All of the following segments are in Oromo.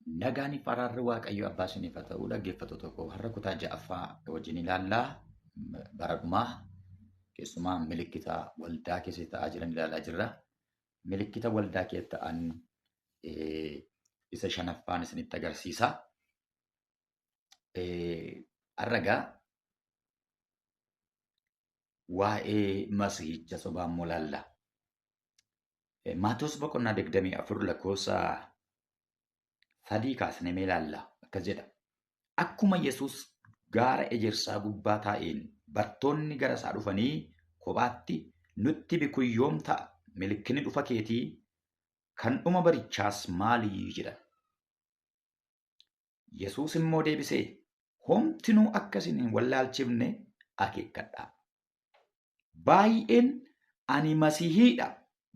Nagaan faraarri Waaqayyo abbaa isiniif haa ta'u dhaggeeffattoota koo har'a kutaa ja'affaa wajjin ilaallaa bara dhumaa keessumaa milikkita waldaa keessa ta'aa jiran ilaalaa jirra. Milikkita waldaa keessa ta'an isa shanaffaan isinitti agarsiisa. Har'a waa'ee masiihicha sobaa immoo ilaalla. Maatewos boqonnaa 24 lakkoofsa 3 kaasnee ilaalla. Akkas jedha. Akkuma Yesuus gaara ejersaa gubbaa taa'een bartoonni gara isaa dhufanii kophaatti nutti bikuyyoom ta'a milikinni dhufa keetii kan dhuma barichaas maalii jedhan. Yesuus immoo deebisee homtinuu akkasin hin wallaalchifne akeekkadhaa. Baay'een ani masiihiidha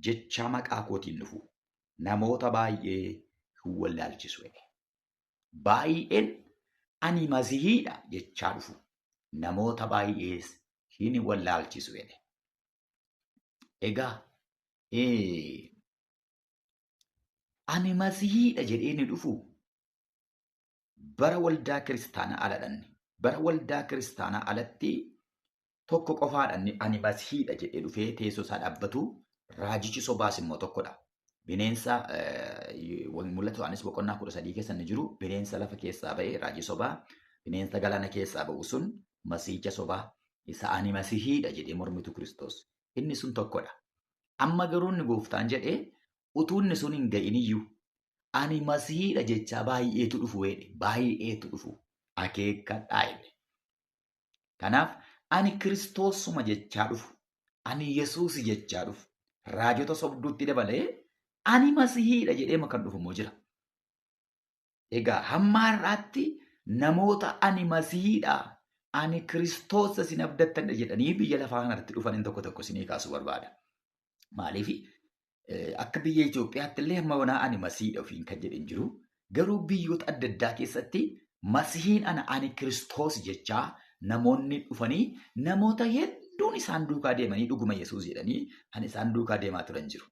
jechaa maqaa kootiin dhufu namoota baay'ee hin wallaalchisu. Baay'een ani masiihiidha jechaa dhufu namoota baay'ees hin wallaalchisu. Egaa ani masiihiidha jedhee ni dhufu bara waldaa kiristaanaa aladhanne. Bara waldaa kiristaanaa alatti tokko qofaadhaan ani masiihiidha jedhee dhufee teessoo isaa dhaabbatu raajichi sobaas immoo tokkodha. Bineensa mul'atu Yohaannis boqonnaa 13 keessa ni jiru. Bineensa lafa keessaa ba'e raajii sobaa, bineensa galaana keessaa ba'u sun masiihicha sobaa isa ani masiihiidha jedhee mormitu Kiristoos. Inni sun tokkodha. Amma garuu inni gooftaan jedhee utuu inni sun hin ga'in iyyuu ani masiihiidha jechaa baay'eetu dhufu jedhe. Baay'eetu dhufu akeekkadhaa jedhe. Kanaaf ani Kiristoosuma jechaa dhufu, ani Yesuus jechaa dhufu, raajota sobduutti dabalee ani masiihiidha jedhee kan dhufu immoo jira. Egaa hamma har'aatti namoota ani masiihiidha, ani Kiristoos isin abdattan jedhanii biyya lafaa kanarratti dhufan tokko tokko isinii kaasuu barbaada. Maaliif akka biyya Itoophiyaatti illee hamma wanaa ani masiihiidha ofiin kan jedhan jiru. Garuu biyyoota adda addaa keessatti masiihiin ani Kiristoos jechaa namoonni dhufanii namoota hedduun isaan duukaa deemanii dhuguma Yesuus jedhanii ani isaan duukaa deemaa turan jiru.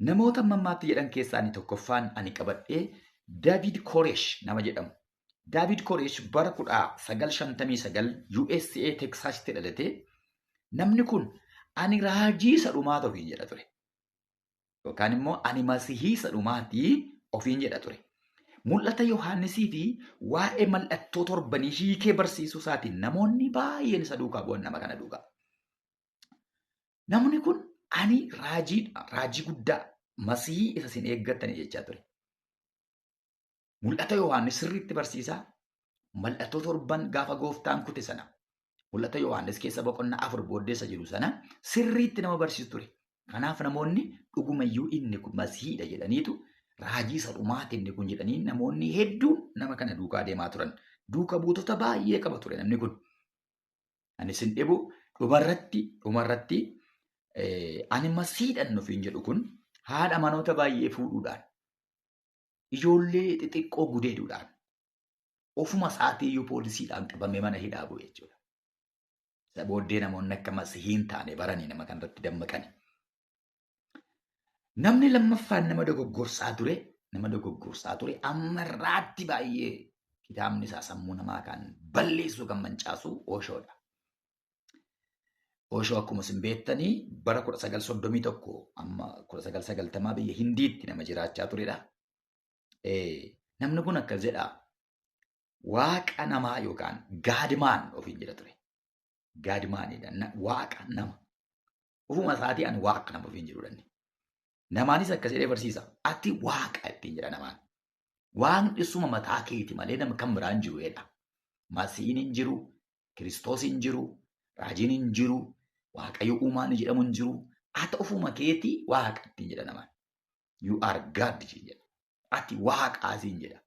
Namoota mammaatti jedhan keessaa inni tokkoffaan ani qabadhee David Koresh nama jedhamu. David Koresh bara 1959 USA Texasitti dhalate. Namni kun ani raajii isa dhumaata ofiin jedha ture. Yookaan immoo ani masihii isa dhumaatii ofiin jedha ture. Mul'ata Yohaannisii fi waa'ee mallattoo torbanii hiikee barsiisuu isaatiin namoonni baay'een isa duukaa bu'an nama kana duukaa. Namni kun ani raajii guddaa masihii isa isin eeggattanii jechaa ture. Mul'ata Yohaannis sirriitti barsiisaa. Mallattoo torban gaafa gooftaan kute sana. Mul'ata Yohaannis keessa boqonnaa 4 booddeessa jiru sana sirriitti nama barsiisu ture. Kanaaf namoonni dhugumayyuu inni kun masihiidha jedhaniitu raajii isa dhumaati inni kun jedhanii namoonni hedduun nama kana duukaa deemaa turan. Duuka buutota baay'ee qaba ture namni kun. Ani isin dhibu dhumarratti ani masiidhan ofiin jedhu kun haadha manoota baay'ee fuudhuudhaan, ijoollee xixiqqoo gudeeduudhaan, ofuma isaatiiyyuu poolisiidhaan qabamee mana hidhaa bu'e jechuudha. Isa booddee namoonni akka masihiin taane baranii nama kanarratti dammaqani. Namni lammaffaan nama dogoggorsaa ture ammarraatti baay'ee kitaabni isaa sammuu namaa kan balleessu kan mancaasu Oshoodha. Oshoo akkuma isin beektanii bara 1931 amma 1990 biyya Hindiitti nama jiraachaa turedha. Namni kun akkas jedha. Waaqa namaa yookaan gaadmaan ofiin jedha ture. Gaadmaanidha. Waaqa nama. Ofuma isaatii ani waaqa nama ofiin jedhudha. Namaanis akkas jedhee barsiisa. Ati waaqa ittiin jedha namaan. Waaqni suma mataa keeti malee nama kan biraan jiru jedha. Masiihiin hin jiru, Kiristoos hin jiru, raajiin hin jiru, Waaqayyo uumaan jedhamu hin jiru. Ati ofuma keetii waaqa ittiin jedha namaan. You are God jedha. Ati waaqaa siin jedha.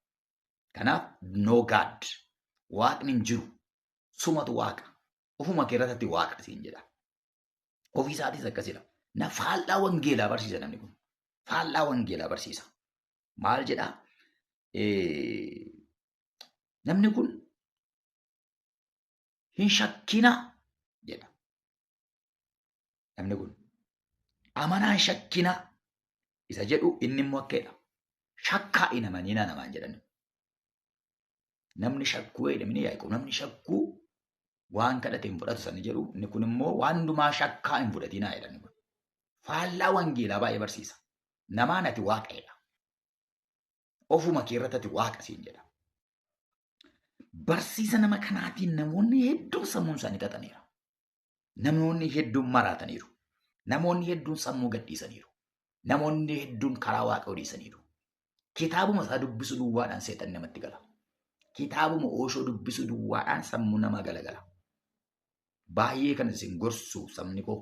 Kanaaf no God. Waaqni hin jiru. Sumatu waaqa. Ofuma keerratti waaqa siin jedha. Ofiisaatis akkasidha. Na faallaa wangeelaa barsiisa namni kun. Faallaa wangeelaa barsiisa. Maal jedhaa? Namni kun hin shakkinaa jedha. Namni kun amanaa hin shakkinaa isa jedhu inni immoo akkedha. shakkaa hin amanina namaan jedhan. Namni shakkuu jedhamini Yaaqoob namni shakkuu waan kadhate hin fudhatu sani jedhu inni kun immoo waan hundumaa shakkaa hin fudhatinaa jedhan. Faallaa wangeelaa baay'ee barsiisa. Namaan ati waaqedha. Ofuma keerratti ati waaqa siin jedha. Barsiisa nama kanaatiin namoonni hedduun sammuun isaanii xaxaniiru. Namoonni hedduun maraataniiru. Namoonni hedduun sammuu gadhiisaniiru. Namoonni hedduun karaa waaqa odhiisaniiru. Kitaabuma isaa dubbisuu duwwaadhaan seexan namatti gala. Kitaabuma ooshoo dubbisuu duwwaadhaan sammuu namaa galagala. Baay'ee kan isin gorsu sabni koo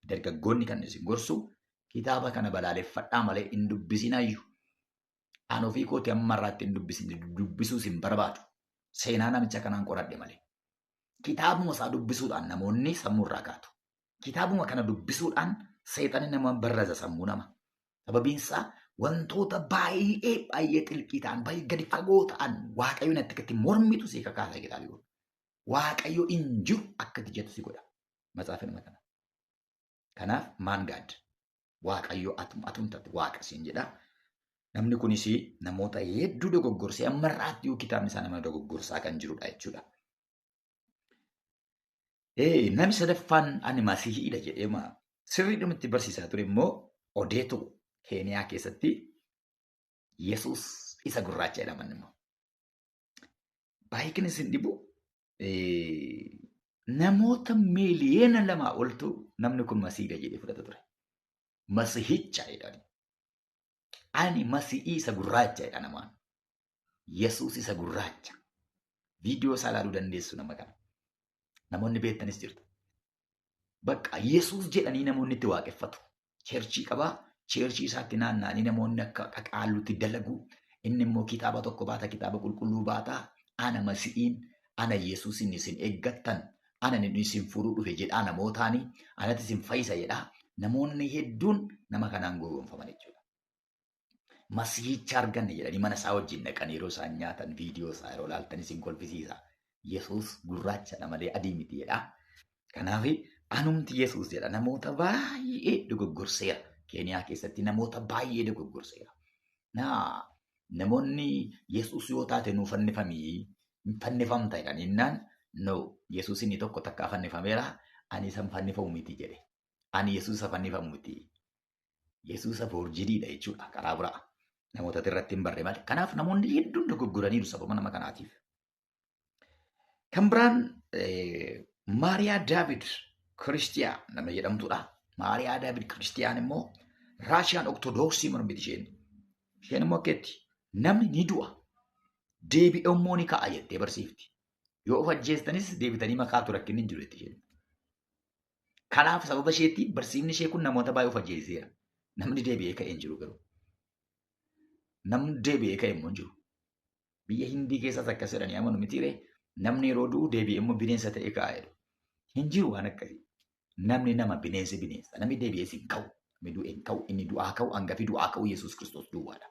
dargaggoonni kan isin gorsu kitaaba kana balaaleffadhaa malee hin dubbisinayyuu. An ofii kooti amma irraatti hin dubbisuu hin barbaadu. Seenaa namicha kanaan qoradhe malee. Kitaabuma isaa dubbisuudhaan namoonni sammuu irraa kaatu. Kitaabuma kana dubbisuudhaan seexanni nama barraza sammuu nama. Sababiin isaa wantoota baay'ee xilqii ta'an, baay'ee gadi fagoo ta'an Waaqayyoon itti mormitu si kakaasa kitaabii kun. Waaqayyo hin jiru akkatti jettu si godha. Matsaafa nama kana. Kanaaf maangaad Waaqayyo atumtatti waaqa siin jedha. Namni kunis namoota hedduu dogoggorsee amma irraatti kitaabni isaa nama dogoggorsaa kan jirudha jechuudha. Namni sadaffaan ani masiihiidha jedhee sirriidhumatti barsiisaa ture immoo Odeetu Keeniyaa keessatti Yesuus isa gurraacha jedhaman immoo. Baay'ee kan isin dhibu namoota miiliyoona 2 oltu namni kun masiihiidha jedhee fudhata ture. Masiihicha jedhani. Ani masiihii isa gurraacha jedha namaan. Yesuus isa gurraacha. Viidiyoo isaa ilaaluu dandeessu nama kana. Namoonni beektanis jirtu. Bakka Yesuus jedhanii namoonni itti waaqeffatu. Cheerchii qabaa. Cheerchii isaatti naanna'anii namoonni akka qaqaallutti dalagu. Inni immoo kitaaba tokko baata, kitaaba qulqulluu baata. Ana masiihiin, ana Yesuus inni isin eeggattan, ana inni isin furuu dhufe jedhaa namootaani, anatti isin fayyisa jedhaa. Namoonni hedduun nama kanaan gowwoomfaman jechuudha. Masiihicha arganne jedhanii mana isaa wajjin dhaqanii yeroo isaan nyaatan viidiyoo isaa yeroo ilaaltan isin kolfisiisa. Yesuus gurraachadha malee adii miti jedha. Kanaaf anumti Yesuus jedha namoota baay'ee dogoggorseera. Keeniyaa keessatti namoota baay'ee dogoggorseera. Namoonni Yesuus yoo taate nuu fannifamta jedhan innaan Yesuus inni tokko takkaa fannifameera. Ani isan fannifamu miti jedhe. Ani Yesuusa fannifamu miti. Yesuusa foorjidiidha jechuudha karaa biraa. Namoota irratti hin barre malee. Kanaaf namoonni hedduun dogoggoraniiru sababa nama kanaatiif. Kan biraan Maariyaa Daavid Kiristiyaa nama jedhamtudha. Maariyaa Daavid Kiristiyaan immoo Raashiyaan Ortoodooksii mormiti isheen. Isheen immoo akkeetti namni ni du'a. Deebi'ee immoo ni ka'a jettee barsiifti. Yoo of ajjeestanis deebitanii makaatu rakkinni hin jiru jetti isheen. Kanaaf sababa isheetti barsiifni ishee kun namoota baay'ee of ajjeeseera. Namni deebi'ee ka'ee hin jiru garuu. Namni deebi'ee ka'e immoo hin jiru. Biyya Hindii keessas akkas jedhanii amanu mitiiree namni yeroo du'u deebi'ee immoo bineensa ta'ee ka'a jedhu. Hin jiru waan akkasii. Namni nama bineensi bineensa. Namni deebi'ees hin ka'u. Namni du'e hin ka'u. Inni du'aa ka'u hangafi du'aa ka'u Yesuus Kiristoos duwwaadha.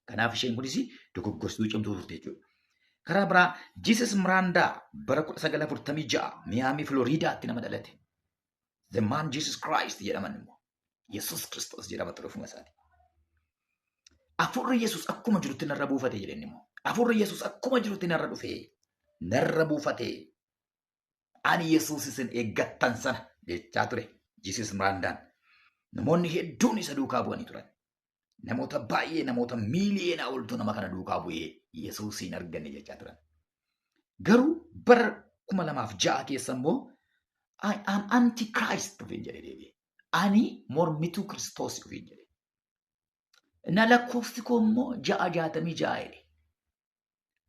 Kanaaf isheen kunis dogoggorsituu cimtuu turte jechuudha. Karaa biraa Jiisus Miraandaa bara 1946 Miyaamii Filooriidaatti nama dhalate. The man Jesus Christ jedhaman immoo. Yesuus Kiristoos jedhama ture ofuma isaati. Afurri Yesuus akkuma jirutti narra buufate jedhani immoo. Afurri Yesuus akkuma jirutti narra dhufee narra buufate. Ani Yesuus isin eeggattan sana jechaa ture. Jiisus Miraandaan. Namoonni hedduun isa duukaa bu'anii turan. Namoota baay'ee namoota miiliyoona oltu nama kana duukaa bu'ee Yesuusiin arganne jechaa turan. Garuu bara 2006 keessa immoo I am anti-Christ ofiin jedhee deebi'e. Ani mormituu Kiristoos ofiin jedhe. Na lakkoofsi koo immoo 666 jedhe.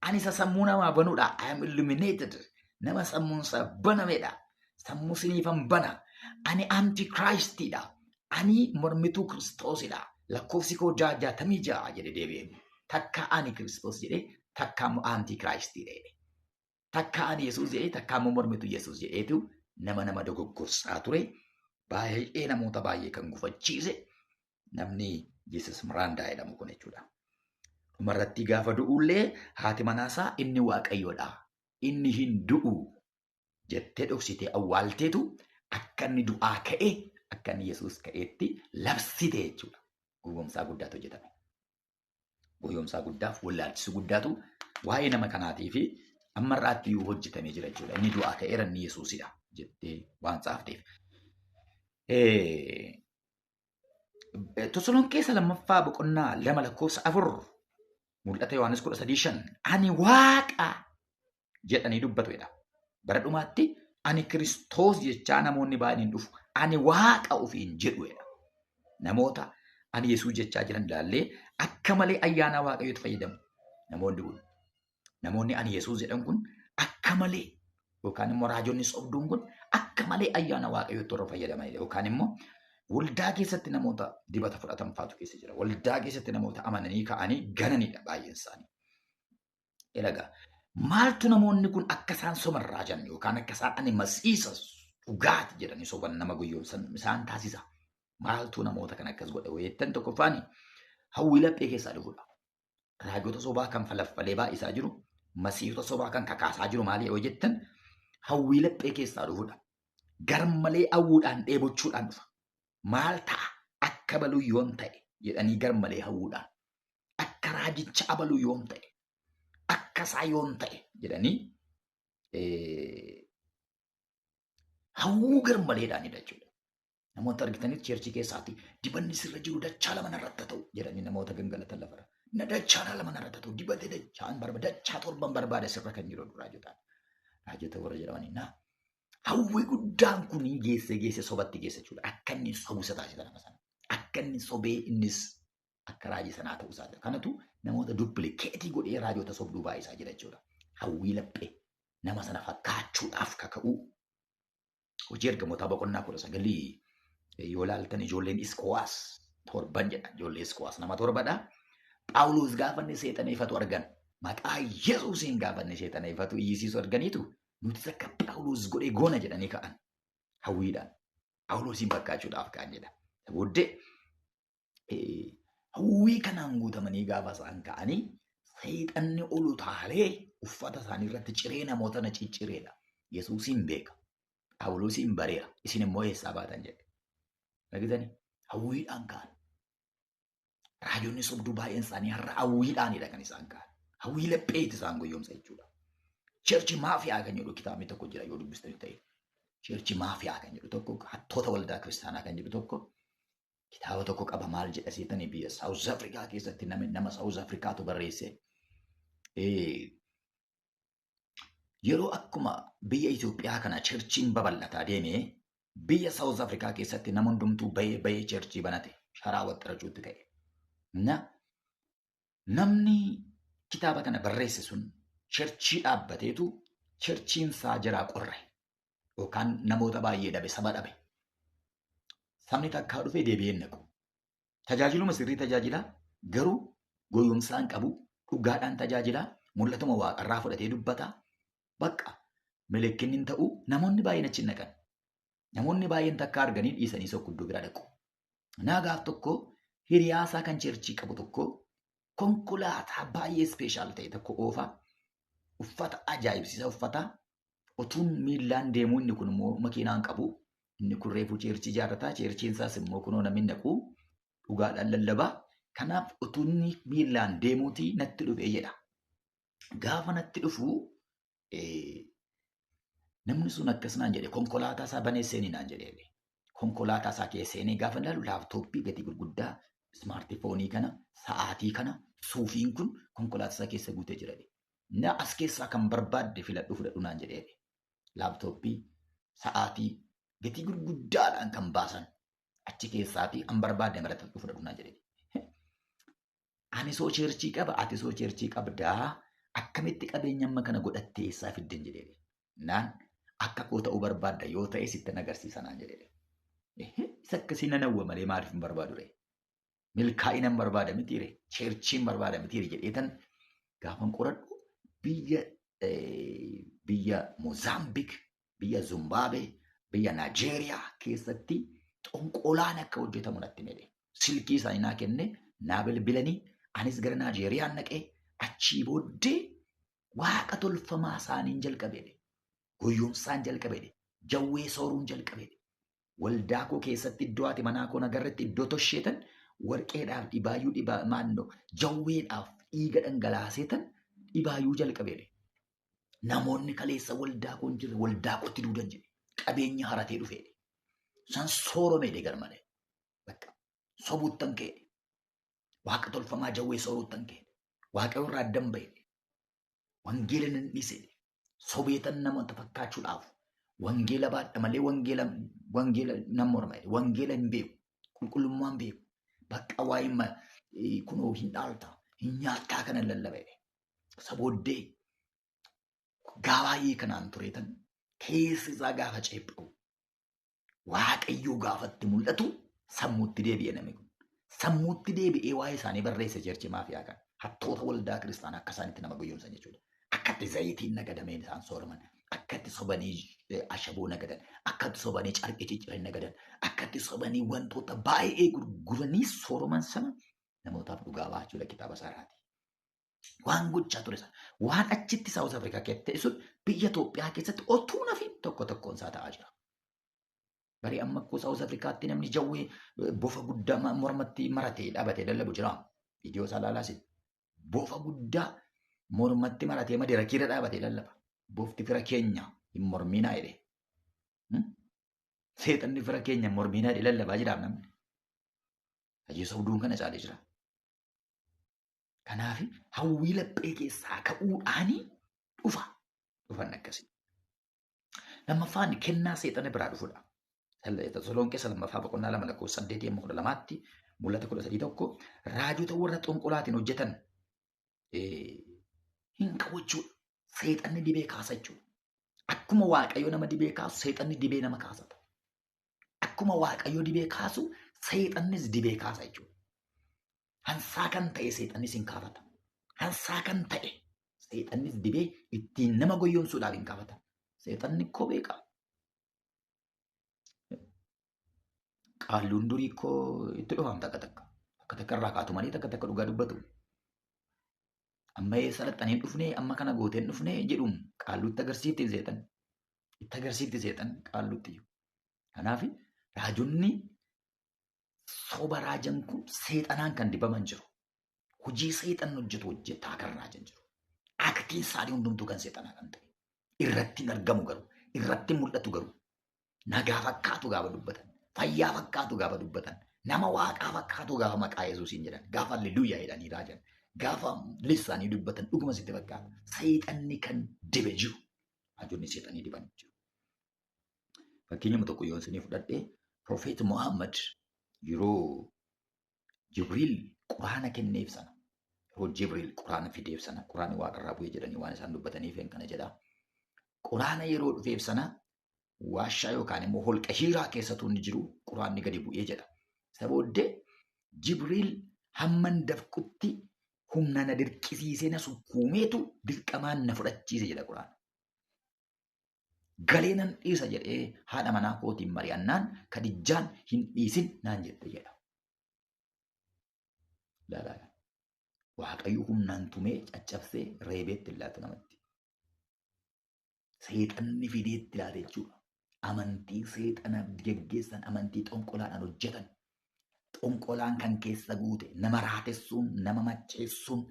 Ani isa sammuu namaa banuudha. I am illuminated. Nama sammuunsa banamedha. Sammuu siniifan bana. Ani anti-Christidha. Ani mormituu Kiristoosidha. Lakkoofsi koo 666 jedhe deebi'e. Takka ani Kiristoos jedhe, takka immoo anti-Christidha jedhe. Takka ani Yesuus jedhe, takka immoo mormituu Yesuus jedheetu nama dogoggorsaa ture. Baay'ee namoota baay'ee kan gufachiise namni Jiisus Miraandaa jedhamu kun jechuudha. Dhumarratti gaafa du'ullee haati manaasaa inni Waaqayyoodha. Inni hin du'u jettee dhoksitee awwaalteetu akka inni du'aa ka'e akka inni Yesuus ka'eetti labsite jechuudha. Gowwoomsaa guddaatu hojjetame. Goyoomsaa guddaaf wallaalchisuu guddaatu waa'ee nama kanaatii fi ammarraatti iyyuu hojjetamee jira jechuudha. Inni du'aa ka'eera inni Yesuusidha jettee waan tsaafteef. Tasalonqeessa lammaffaa boqonnaa 2:4 mul'ata Yohaannis 13:5 ani waaqa jedhanii dubbatudha. Bara dhumaatti ani Kiristoos jechaa namoonni baay'een dhufu. Ani waaqa ofiin jedhuudha. Namoota ani Yesuus jechaa jiran ilaallee akka malee ayyaana waaqayyootti fayyadamu. Namoonni ani Yesuus jedhan kun akka malee yookaan immoo raajonni sobduun kun akka malee ayyaana waaqayyootti warra fayyadamanidha. Yookaan immoo waldaa keessatti namoota dibata fudhatan faatu keessa jira. Waldaa keessatti namoota amananii ka'anii gananidha baay'een isaanii. Egaa maaltu namoonni kun akka isaan somarraa jiran yookaan akka isaan ani masiisa dhugaati jedhanii soban nama guyyoomsan isaan taasisa. Maaltu namoota kan akkas godhe wayettan tokkoffaan hawwii laphee keessaa dhufudha. Raajota sobaa kan falaffalee baay'isaa jiru, masiihota sobaa kan kakaasaa jiru maali yoo jettan hawwii laphee keessaa dhufudha. Garmalee hawwuudhaan dheebochuudhaan dhufa. Maal ta'a akka baluu yoom ta'e jedhanii garmalee hawwuudhaan akka raajicha abaluu yoom ta'e akka isaa yoom ta'e jedhanii hawwuu garmaleedhaanidha jechuudha. Namoota argitanitti cheerchii keessaatti dibanni sirra jiru dachaa lama narratti ta'u jedhanii namoota gangalatan lafarra. Na dachaa lama narratti ta'u dibatee dachaan barbaada dachaa torban barbaada sirra kan jiru raajotaan. Raajota warra jedhamanii naa hawwii guddaan kun geesse sobatti geesse jechuudha. Akka inni sobusa taasisa nama sana. Akka inni sobee innis akka raajii sanaa ta'uu isaa. Kanatu namoota duppilikeetii godhee raajota sobduu baay'isaa jira jechuudha. Hawwii laphee nama sana fakkaachuudhaaf kaka'uu. Hojii ergamootaa boqonnaa 19 yoo ilaaltan ijoolleen Iskowaas torban jedha. Ijoollee Iskowaas nama torbadha. Phaawulos gaafa inni seexaneeffatu argan. Maqaa Yesuusiin gaafa inni seexaneeffatu iyyisiisu arganiitu nuti akka Phaawulos godhee goona jedhanii ka'an. Hawwiidhaan. Phaawulosiin fakkaachuudhaaf ka'an jedha. Booddee hawwii kanaan guutamanii gaafa isaan ka'anii seexanni ol utaalee uffata isaanii irratti ciree namoota na ciccireedha. Yesuusiin beeka. Phaawulosiin bareera. Isin immoo eessaa baatan jedhe. Dhagitanii hawwiidhaan ka'an. Raajonni sobduu baay'een isaanii har'a hawwiidhaanidha kan isaan ka'an. Hawwii lapheetti isaan goyoomsa jechuudha. Cheerchi maafiyaa kan jedhu kitaabni tokko jira yoo dubbistanii ta'e. Cheerchi maafiyaa kan jedhu tokko hattoota waldaa kiristaanaa kan jedhu tokko kitaaba tokko qaba maal jedha seetanii biyya Saawuz Afrikaa keessatti nama Saawuz Afrikaatu barreesse. Yeroo akkuma biyya Itoophiyaa kana cheerchiin babal'ataa deemee biyya Saawuz Afrikaa keessatti nama hundumtuu bahee cheerchii banate sharaa waxxirachuutti ka'e. Namni kitaaba kana barreesse sun cheerchii dhaabbateetu cheerchiin isaa jiraa qorre yookaan namoota baay'ee dhabe saba dhabe. Sabni takkaa dhufee deebi'ee naqu. Tajaajiluma sirrii tajaajilaa garuu goyoomsaan qabu dhugaadhaan tajaajilaa mul'atuma waaqarraa fudhatee dubbataa. Bakka malakkinni hin ta'u namoonni baay'een achi naqan. Namoonni baay'een takka arganii dhiisanii sokkuddoo bira dhaqu. Naagaaf tokko hiriyaasaa kan cheerchii qabu tokko konkolaataa baay'ee ispeeshaal ta'e tokko oofaa uffata ajaa'ibsiisaa uffataa otuun miillaan deemuu inni kun immoo makiinaan qabu inni kun reefuu cheerchii ijaarrataa cheerchiin isaas immoo kunoo namni naqu dhugaadhaan lallabaa kanaaf otuun miillaan deemuutii natti dhufee jedha. Gaafa natti dhufuu namni sun akkasumaan jedhe konkolaataa isaa banee seenii naan jedhee konkolaataa isaa keessa seenee gaafa ilaalu laaptooppii gatii gurguddaa ismaartifoonii kana sa'aatii kana suufiin kun konkolaataa isaa keessa guutee jira. Na as keessaa kan barbaadde filadhu fudhadhu naan jedhee laaptooppii sa'aatii gatii gurguddaadhaan kan baasan achi keessaatii an barbaadde maratadhu fudhadhu naan jedhee. Ani soo cheerchii qaba ati soo cheerchii qabdaa. Akkamitti qabeenya amma kana godhattee eessaa fiddeen jedhee naan akka koo ta'uu barbaadda yoo ta'e sitti agarsiisa naan jedhee. Isa akkasii nan hawwa malee maaliif hin barbaadu ree? Milkaa'ina hin barbaada mitiire? Cheerchiin barbaada mitiire jedheetan gaafan qoradhu biyya Moozaambiik, biyya Zimbaabuwee, biyya Naajeeriyaa keessatti xonqolaan akka hojjetamu natti hime. Silkii isaanii naa kenne naa bilbilanii anis gara Naajeeriyaan naqee. Achii booddee waaqa tolfamaa isaaniin jalqabeedhe. Goyoomsaan jalqabeedhe. Jawwee sooruun jalqabeedhe. Waldaa koo keessatti iddoo ati manaa koo nagarratti iddoo tosheetan warqeedhaaf dhibaayyuu maannoo jawweedhaaf dhiiga dhangalaaseetan dhibaayyuu jalqabeedhe. Namoonni kaleessa waldaa kun jirre waldaa qotti duudan jedhe qabeenya haratee dhufeedhe. San sooromeedhe garmalee. Bakka sobuuttan ka'e. Waaqa tolfamaa jawwee sooruuttan ka'e. Waaqa irraa addan ba'e. Wangeela nan dhiise. Sobeetan namoota fakkaachuudhaaf. Wangeela baadha malee wangeela nan morma. Wangeela hin beeku. Qulqullummaa hin beeku. Bakka waa'ee kunoo hin dhaalta. Hin nyaattaa kana lallabee. Sabooddee gabaayee kanaan tureetan keessi isaa gaafa ceephu. Waaqayyoo gaafatti mul'atu sammuutti deebi'e namni kun. Sammuutti deebi'ee waa'ee isaanii barreessa jeerchi maafiyaa kan. Hattoota waldaa kiristaanaa akka isaanitti nama guyyoomsan jechuudha. Akkatti zayitiin nagadameen isaan sooroman. Akkatti sobanii ashaboo nagadan. Akkatti sobanii carqii cicciran nagadan. Akkatti sobanii wantoota baay'ee gurguranii sooroman sana namootaaf dhugaa baachuudha kitaaba isaaraati. Waan gochaa ture sana. Waan achitti Saawus Afrikaa keessatti sun biyya Itoophiyaa keessatti otuu nafi tokko tokkoon isaa ta'aa jira. Barii amma akkoo Saawus Afrikaatti namni jawwee bofa guddaa mormatti maratee dhaabatee lallabu jira. Viidiyoo isaa ilaalaasin. Bofa guddaa mormatti maratee madira kiira dhaabatee lallaba. Bofti fira keenya hin morminaa jedhe. Seexanni fira keenya hin morminaa jedhe lallabaa jiraaf namni. Hajii sobduun kana caalee jira. Kanaaf hawwii laphee keessaa ka'uudhaanii dhufan akkasii. Lammaffaan kennaa seexana biraa dhufudha. Tasalonqee lammaffaa boqonnaa 2:8-12 mul'ata 13 raajota warra xonqolaatiin hojjetan hin qabachuudha. Seexanni dibee kaasa jechuudha. Akkuma Waaqayyo nama dibee kaasu seexanni dibee nama kaasata. Akkuma Waaqayyo dibee kaasu seexannis dibee kaasa jechuudha. Hansaa kan ta'e seexannis hin kaafata. Hansaa kan ta'e seexannis dibee ittiin nama goyyomsuudhaaf hin kaafata. Seexanni koo beeka. Qaalluun durii koo itti dhufam takka takka. Akka takka irraa kaatu malee takka takka dhugaa dubbatu. Amma salaxanii dhufnee amma kana gooteen dhufnee jedhuun qaalluutti agarsiifti seexan. Itti agarsiifti seexan qaalluutti. Kanaaf raajonni soba raajan kun seexanaan kan dibaman jiru. Hojii seexan hojjetaa kan raajan jiru. Aktiin isaanii hundumtuu kan seexanaa kan ta'e. Irratti hin argamu garuu. Irratti mul'atu garuu. Nagaa fakkaatu gaafa dubbatan. Fayyaa fakkaatu gaafa dubbatan. Nama waaqaa fakkaatu gaafa maqaa Yesuusiin jedhan. Gaafa halleluuyaa jedhanii raajan. Gaafa lissaanii dubbatan dhuguma sitti fakkaata. Seexanni kan dibe jiru. Raajonni seexanii diban jiru. Fakkeenya tokko yoo isin fudhadhee Profeet Muhammad yeroo Jibriil quraana kenneef sana. Yeroo Jibriil quraana fideef sana. Quraanni waaqarraa bu'ee jedhanii waan isaan dubbataniif kana jedha. Quraana yeroo dhufeef sana waashaa yookaan immoo holqa hiiraa keessatu inni jiru quraanni gadi bu'ee jedha. Sabooddee Jibriil hamman dafqutti humna na dirqisiisee na sukkuumeetu dirqamaan na fudhachiise jedha quraana. Galee nan dhiisa jedhee haadha manaa kootiin mari'annaan Kadijjaan hin dhiisin naan jette jedha. Waaqayyo humnaan tumee caccabsee reebeetti illaatu namatti. Seexanni fideetti ilaate jechuudha. Amantii seexana geggeessan amantii xonqolaadhaan hojjetan. Xonqolaan kan keessa guute nama raatessuun, nama macheessuun,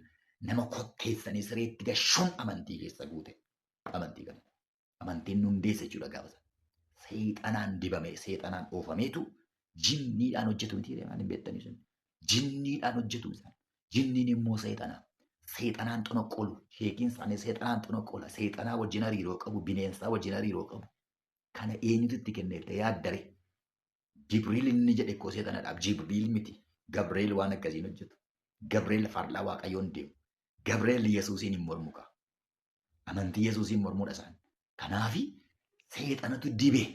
nama kotteessanii sireetti gashuun amantii keessa guute. Amantii kana. Amantiin hundeessa jechuudha gaafa sana. Seexanaan dibame, seexanaan oofameetu jinniidhaan hojjetu miti jedhee maaliin beektanii sun. Jinniidhaan hojjetu isaan. Jinniin immoo seexanaa. Seexanaan xonoqqolu. Sheekiin isaanii seexanaan xonoqqola. Seexanaa wajjin hariiroo qabu. Bineensaa wajjin hariiroo qabu. Kana eenyutu itti kenneefte yaaddare. Jibriil inni jedhe koo seexanaadhaaf. Jibriil miti. Gabreel waan akkasiin hojjetu. Gabreel faarlaa Waaqayyoon deemu. Gabreel Yesuusiin hin mormu qaba. Amantii Yesuusiin mormuudha isaan. Kanaafi seexanatu dibee.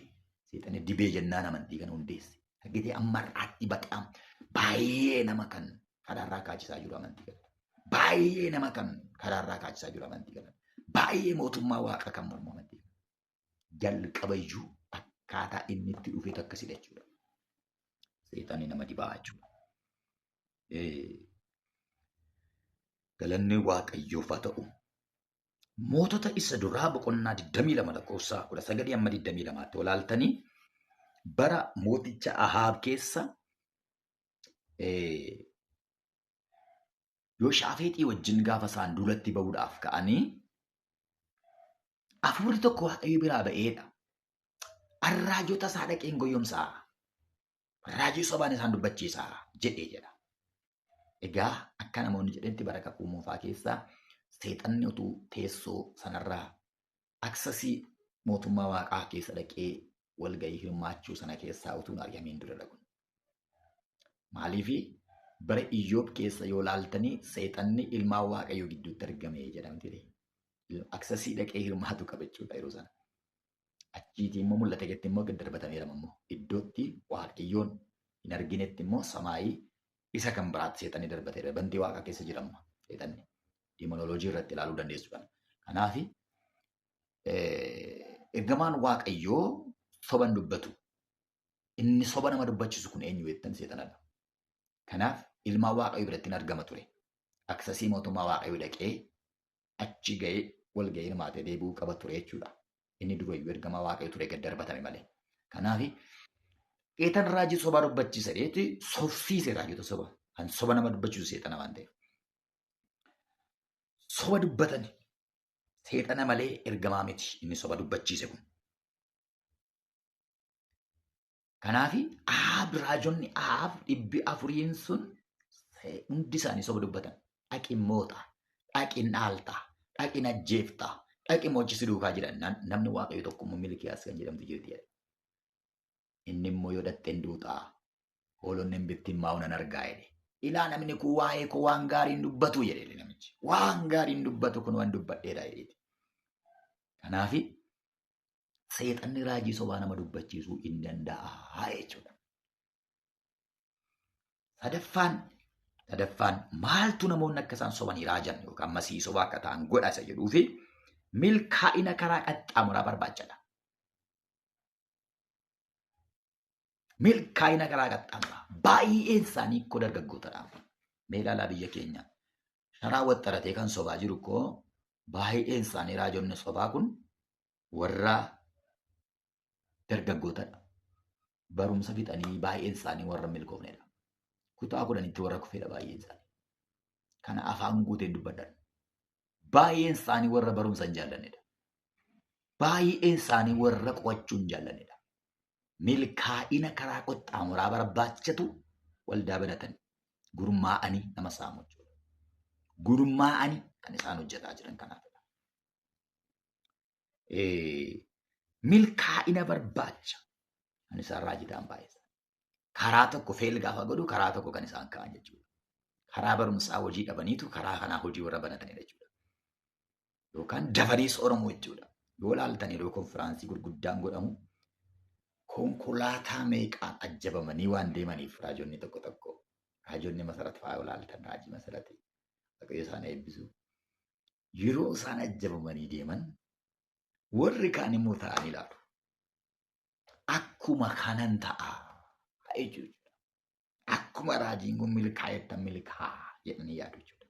Seexanni dibee jennaan amantii kana hundeesse. Argitee ammarraatti baqaam baay'ee nama kan karaarraa kaachisaa jiru amantii kana. Baay'ee nama kan karaarraa kaachisaa jiru amantii kana. Baay'ee mootummaa waaqa kan mormu amantii kana. Jalqaba iyyuu akkaataa inni itti dhufeetu akkasidha jechuudha. Seexanni nama dibaa jechuudha. Galanni Waaqayyoof haa ta'u. Mootota isa duraa boqonnaa 22 lakkoofsa 19-22 olaaltanii bara mooticha Ahaab keessa Yooshaafeexii wajjin gaafa isaan duulatti ba'uudhaaf ka'anii hafuurri tokko Waaqayyo biraa ba'eedha. Raajota isaa dhaqeen goyyomsaa. Raajii sobaan isaan dubbachiisaa jedhee jedha. Egaa akka namoonni jedhetti bara kakuu moofaa keessaa seexanni utuu teessoo sanarraa aksasii mootummaa waaqaa keessa dhaqee walgahii hirmaachuu sana keessaa utuu hin argamiin dura dhagu. Maaliif bara Iyyoob keessa yoo laaltanii seexanni ilmaan waaqayyoo gidduutti argame jedhamti. Aksasii dhaqee hirmaatu qabachuudha yeroo sana. Achiitii immoo mul'ata keessatti immoo gad darbatameera immoo iddootti waaqayyoon hin arginetti immoo samaayii isa kan biraatti seexanni darbateera. Bantii waaqaa keessa jiramma seexanni. Demonoloojii irratti ilaaluu dandeessu kana. Kanaaf ergamaan waaqayyoo soban dubbatu. Inni soba nama dubbachiisu kun eenyu jettan seexanadha. Kanaaf ilmaan waaqayyoo biratti hin argama ture. Aksasii mootummaa waaqayyoo dhaqee achi ga'ee wal ga'ee hirmaatee deebi'uu qaba ture jechuudha. Inni durayyuu ergamaa waaqayyoo ture gad darbatame malee. Kanaaf seexan raajii sobaa dubbachiisa dheeti sofsiise raajota soba. Kan soba nama dubbachiisu seexana waan ta'eef. Soba dubbatani. Seexana malee ergamaa miti inni soba dubbachiise kun. Kanaaf raajonni dhibbi afuriin sun hundi isaanii soba dubbatan. Dhaqin moota, dhaqin dhaaltaa, dhaqin ajjeeftaa, dhaqin mochisi duukaa jedhan namni waaqayyo tokko immoo Milkiyaas kan jedhamtu jirti. Inni immoo yoo dhatteen duutaa hoolonni hin bittiin maa'unan argaa jedhe. Ilaa namni kun waa'ee koo waan gaariin dubbatu jedhe namichi. Waan gaariin dubbatu kun waan dubbadheedha jedhe. Kanaaf seexanni raajii sobaa nama dubbachiisuu hin danda'a jechuudha. Sadaffaan maaltu namoonni akka isaan sobanii raajan yookaan masii sobaa akka ta'an godha isa jedhuu fi milkaa'ina karaa qaxxaamuraa barbaachada. Milkaa'ina karaa qaxxaamuraa baay'een isaanii koo dargaggootadha. Mee ilaalaa biyya keenya sharaa waxxaratee kan sobaa jiru koo baay'een isaanii raajonni sobaa kun warra dargaggootadha. Barumsa fixanii baay'een isaanii warra milkoofnedha. Kutaa 10tti warra kufedha baay'een isaanii. Kana afaan guuteen dubbadhan. Baay'een isaanii warra barumsa hin jaallannedha. Baay'een isaanii warra qo'achuu hin jaallannedha. Milkaa'ina karaa qaxxaamuraa barbaachatu waldaa banatan gurmaa'anii nama saamu jechuudha. Gurmaa'anii kan isaan hojjetaa jiran kanaafidha. Milkaa'ina barbaacha kan isaan raajiidhaan baay'isa. Karaa tokko feel gaafa godhu karaa tokko kan isaan ka'an jechuudha. Karaa barumsaa hojii dhabaniitu karaa kanaa hojii warra banatanidha jechuudha. Yookaan dafanii sooromu jechuudha. Yoo ilaaltan yeroo konfiraansii gurguddaan godhamu konkolaataa meeqaan ajjabamanii waan deemaniif raajonni tokko tokko raajonni masarat fa'aa yoo ilaaltan raajii masarati waaqayyo isaan eebbisu. Yeroo isaan ajjabamanii deeman warri kaan immoo ta'anii ilaalu. Akkuma kanan ta'a jechuudha. Akkuma raajiin kun milkaa'ettan milkaa jedhanii yaadu jechuudha.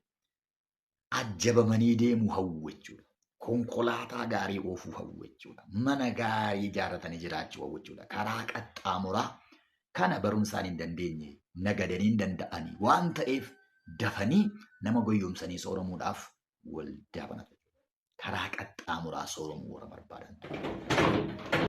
Ajjabamanii deemuu hawwu jechuudha. Konkolaataa gaarii oofuu hawwu jechuudha. Mana gaarii ijaarratanii jiraachuu hawwu jechuudha. Karaa qaxxaamuraa kana barumsaan hin dandeenye nagadanii hin danda'anii waan ta'eef dafanii nama goyyomsanii sooromuudhaaf waldaa banatu. Karaa qaxxaamuraa sooromuu warra barbaadan.